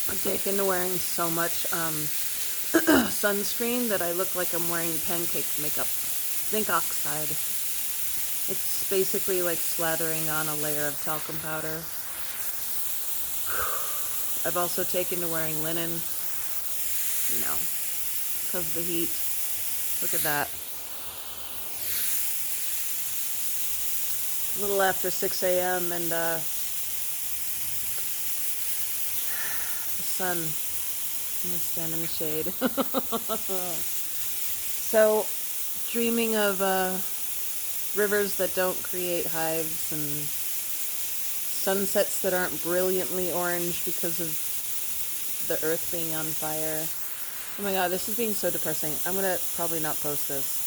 I've taken to wearing so much sunscreen that I look like I'm wearing pancake makeup. Zinc oxide. It's basically like slathering on a layer of talcum powder. I've also taken to wearing linen, because of the heat. Look at that. A little after 6 a.m. and the sun. I'm gonna stand in the shade. So, dreaming of rivers that don't create hives and sunsets that aren't brilliantly orange because of the earth being on fire. Oh my god, this is being so depressing. I'm gonna probably not post this.